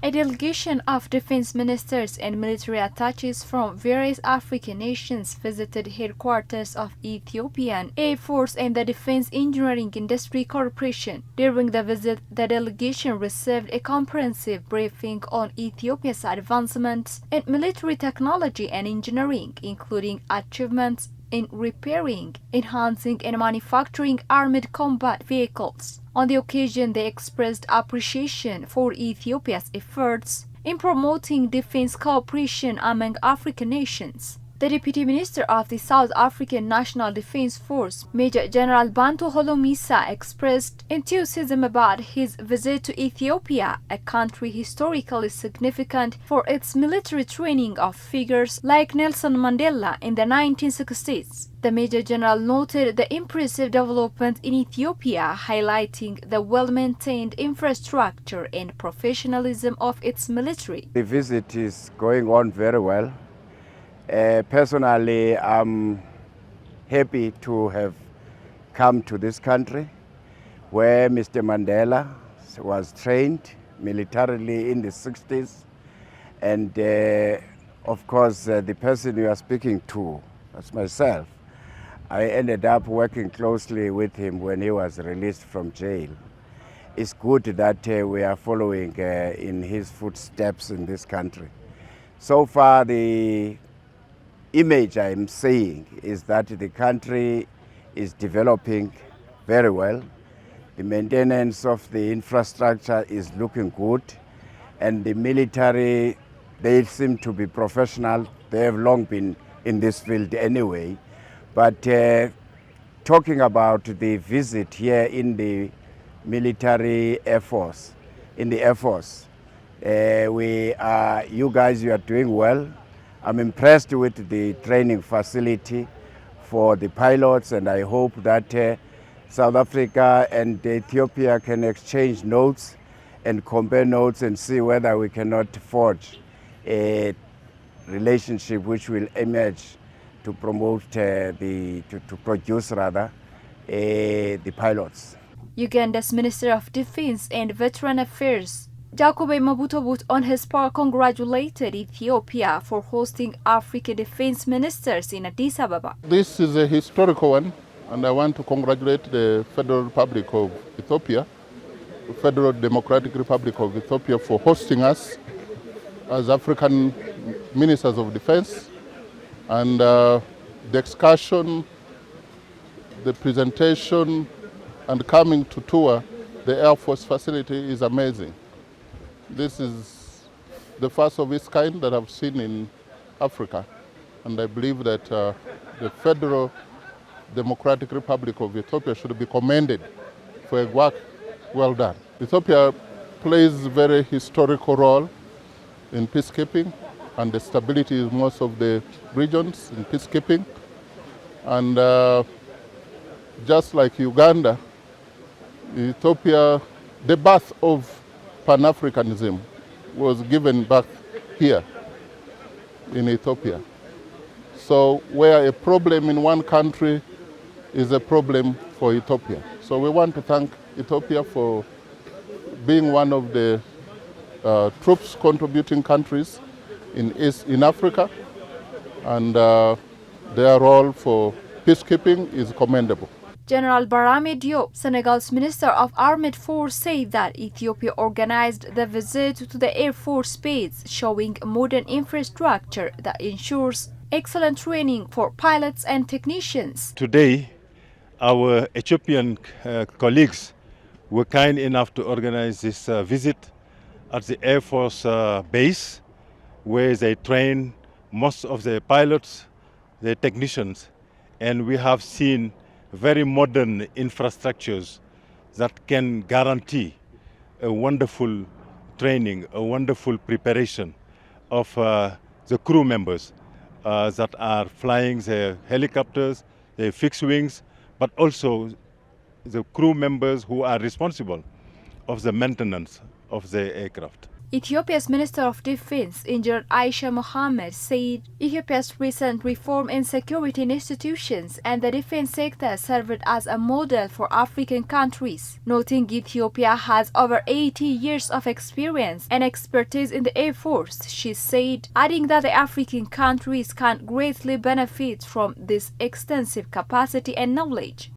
A delegation of defense ministers and military attaches from various African nations visited headquarters of Ethiopian Air Force and the Defense Engineering Industry Corporation. During the visit, the delegation received a comprehensive briefing on Ethiopia's advancements in military technology and engineering, including achievements in repairing, enhancing and manufacturing armored combat vehicles. On the occasion, they expressed appreciation for Ethiopia's efforts in promoting defense cooperation among African nations. The Deputy Minister of the South African National Defense Force, Major General Bantu Holomisa, expressed enthusiasm about his visit to Ethiopia, a country historically significant for its military training of figures like Nelson Mandela in the 1960s. The Major General noted the impressive development in Ethiopia, highlighting the well-maintained infrastructure and professionalism of its military. The visit is going on very well. Personally, I'm happy to have come to this country where Mr. Mandela was trained militarily in the 60s. And of course, the person you are speaking to, that's myself, I ended up working closely with him when he was released from jail. It's good that we are following in his footsteps in this country. So far, the image I'm seeing is that the country is developing very well. The maintenance of the infrastructure is looking good, and the military, they seem to be professional. They have long been in this field anyway. But talking about the visit here in the military Air Force, in the Air Force, you guys are doing well. I'm impressed with the training facility for the pilots, and I hope that South Africa and Ethiopia can exchange notes and compare notes and see whether we cannot forge a relationship which will emerge to promote to produce rather the pilots. Uganda's Minister of Defense and Veteran Affairs, Jacob Mabutobut, on his part congratulated Ethiopia for hosting African defense ministers in Addis Ababa. This is a historical one, and I want to congratulate the Federal Republic of Ethiopia, the Federal Democratic Republic of Ethiopia, for hosting us as African ministers of defense. And the excursion, the presentation, and coming to tour the Air Force facility is amazing. This is the first of its kind that I've seen in Africa, and I believe that the Federal Democratic Republic of Ethiopia should be commended for a work well done. Ethiopia plays a very historical role in peacekeeping and the stability in most of the regions in peacekeeping. And just like Uganda, Ethiopia, the birth of Pan-Africanism was given back here in Ethiopia. So where a problem in one country is a problem for Ethiopia. So we want to thank Ethiopia for being one of the troops contributing countries in Africa, and their role for peacekeeping is commendable. General Barame Diop, Senegal's Minister of Armed Force, said that Ethiopia organized the visit to the Air Force Base, showing modern infrastructure that ensures excellent training for pilots and technicians. Today, our Ethiopian colleagues were kind enough to organize this visit at the Air Force Base, where they train most of the pilots, the technicians, and we have seen very modern infrastructures that can guarantee a wonderful training, a wonderful preparation of the crew members that are flying the helicopters, the fixed wings, but also the crew members who are responsible of the maintenance of the aircraft. Ethiopia's Minister of Defense, Engineer Aisha Mohammed, said Ethiopia's recent reform in security institutions and the defense sector served as a model for African countries, noting Ethiopia has over 80 years of experience and expertise in the Air Force. She said, adding that the African countries can greatly benefit from this extensive capacity and knowledge.